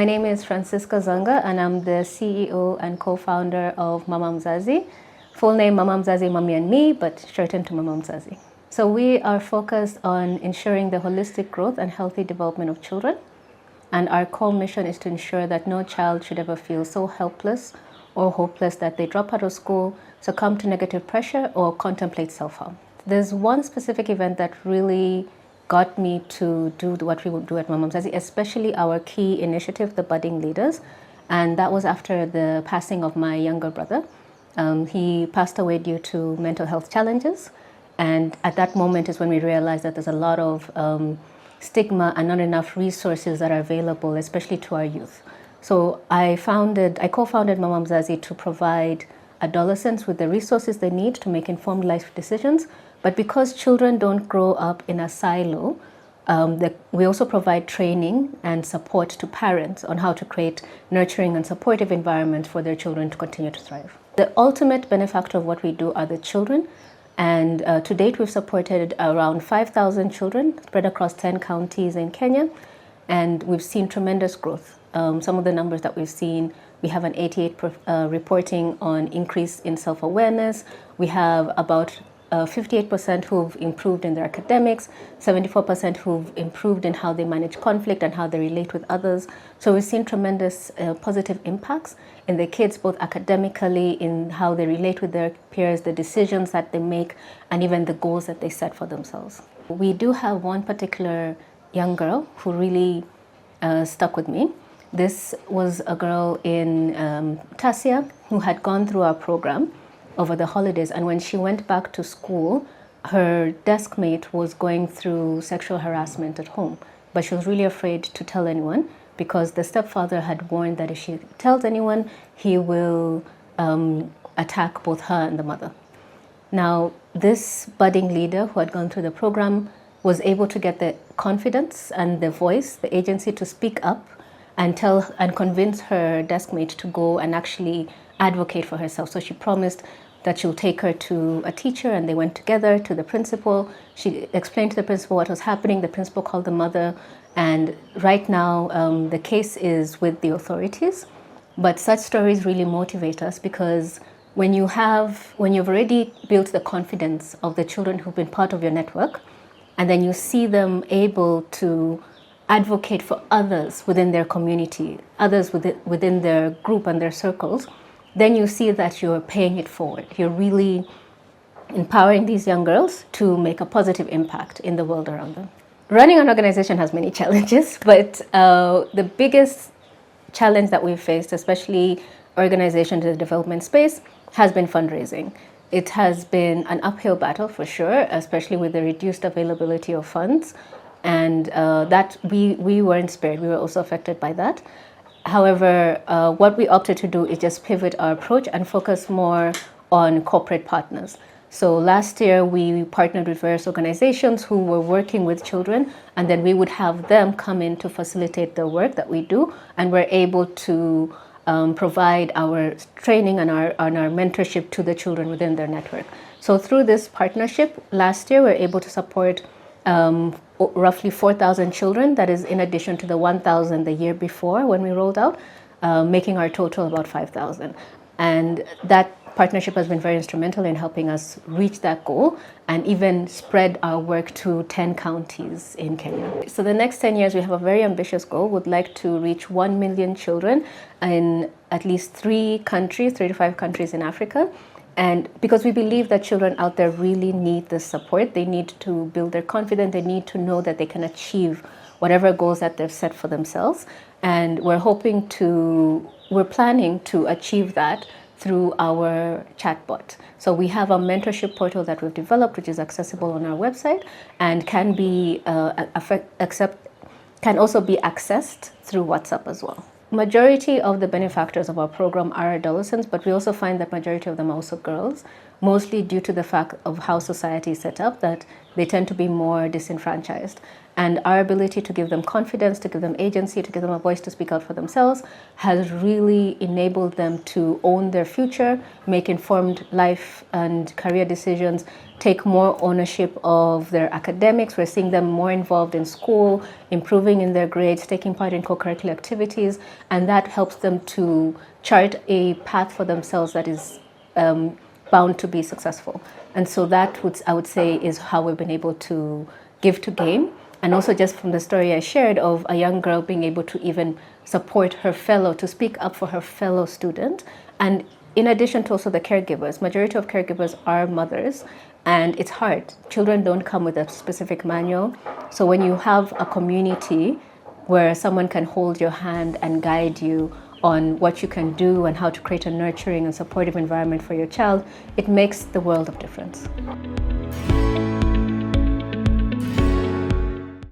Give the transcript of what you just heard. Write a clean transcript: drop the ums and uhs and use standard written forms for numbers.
My name is Franciscah Nzanga, and I'm the CEO and co-founder of Mama Mzazi. Full name Mama Mzazi, Mommy and Me, but shortened to Mama Mzazi. So we are focused on ensuring the holistic growth and healthy development of children. And our core mission is to ensure that no child should ever feel so helpless or hopeless that they drop out of school, succumb to negative pressure, or contemplate self-harm. There's one specific event that really got me to do what we would do at Mama Mzazi, especially our key initiative, the Budding Leaders. And that was after the passing of my younger brother. He passed away due to mental health challenges. And at that moment is when we realized that there's a lot of stigma and not enough resources that are available, especially to our youth. So I co-founded Mama Mzazi to provide adolescents with the resources they need to make informed life decisions. But because children don't grow up in a silo, we also provide training and support to parents on how to create nurturing and supportive environments for their children to continue to thrive. The ultimate benefactor of what we do are the children. And to date, we've supported around 5,000 children spread across 10 counties in Kenya. And we've seen tremendous growth. Some of the numbers that we've seen, we have an 88% reporting on increase in self-awareness. We have about 58% who've improved in their academics, 74% who've improved in how they manage conflict and how they relate with others. So we've seen tremendous positive impacts in the kids, both academically, in how they relate with their peers, the decisions that they make, and even the goals that they set for themselves. We do have one particular young girl who really stuck with me. This was a girl in Tasia who had gone through our program over the holidays, and when she went back to school, her desk mate was going through sexual harassment at home, but she was really afraid to tell anyone because the stepfather had warned that if she tells anyone, he will attack both her and the mother. Now, this budding leader who had gone through the program was able to get the confidence and the voice, the agency to speak up and convince her desk mate to go and actually advocate for herself. So she promised that she'll take her to a teacher, and they went together to the principal. She explained to the principal what was happening. The principal called the mother, and right now the case is with the authorities. But such stories really motivate us because when you've already built the confidence of the children who've been part of your network, and then you see them able to advocate for others within their community, others within their group and their circles, then you see that you're paying it forward. You're really empowering these young girls to make a positive impact in the world around them. Running an organization has many challenges, but the biggest challenge that we've faced, especially organizations in the development space, has been fundraising. It has been an uphill battle for sure, especially with the reduced availability of funds. And that we weren't spared. We were also affected by that. However, what we opted to do is just pivot our approach and focus more on corporate partners. So last year, we partnered with various organizations who were working with children, and then we would have them come in to facilitate the work that we do, and we're able to provide our training and our mentorship to the children within their network. So through this partnership, last year, we were able to support roughly 4,000 children. That is in addition to the 1,000 the year before when we rolled out, making our total about 5,000. And that partnership has been very instrumental in helping us reach that goal and even spread our work to 10 counties in Kenya. So the next 10 years, we have a very ambitious goal. We'd like to reach 1 million children in at least 3 to 5 countries in Africa. And because we believe that children out there really need this support, they need to build their confidence, they need to know that they can achieve whatever goals that they've set for themselves. And we're planning to achieve that through our chatbot. So we have a mentorship portal that we've developed, which is accessible on our website and can also be accessed through WhatsApp as well. Majority of the benefactors of our program are adolescents, but we also find that majority of them are also girls. mostly due to the fact of how society is set up, that they tend to be more disenfranchised. And our ability to give them confidence, to give them agency, to give them a voice to speak out for themselves has really enabled them to own their future, make informed life and career decisions, take more ownership of their academics. We're seeing them more involved in school, improving in their grades, taking part in co-curricular activities, and that helps them to chart a path for themselves that is bound to be successful. And so that I would say is how we've been able to give to gain. And also just from the story I shared of a young girl being able to even support her fellow, to speak up for her fellow student. And in addition to also the caregivers, majority of caregivers are mothers, and it's hard. Children don't come with a specific manual. So when you have a community where someone can hold your hand and guide you on what you can do and how to create a nurturing and supportive environment for your child, it makes the world of difference.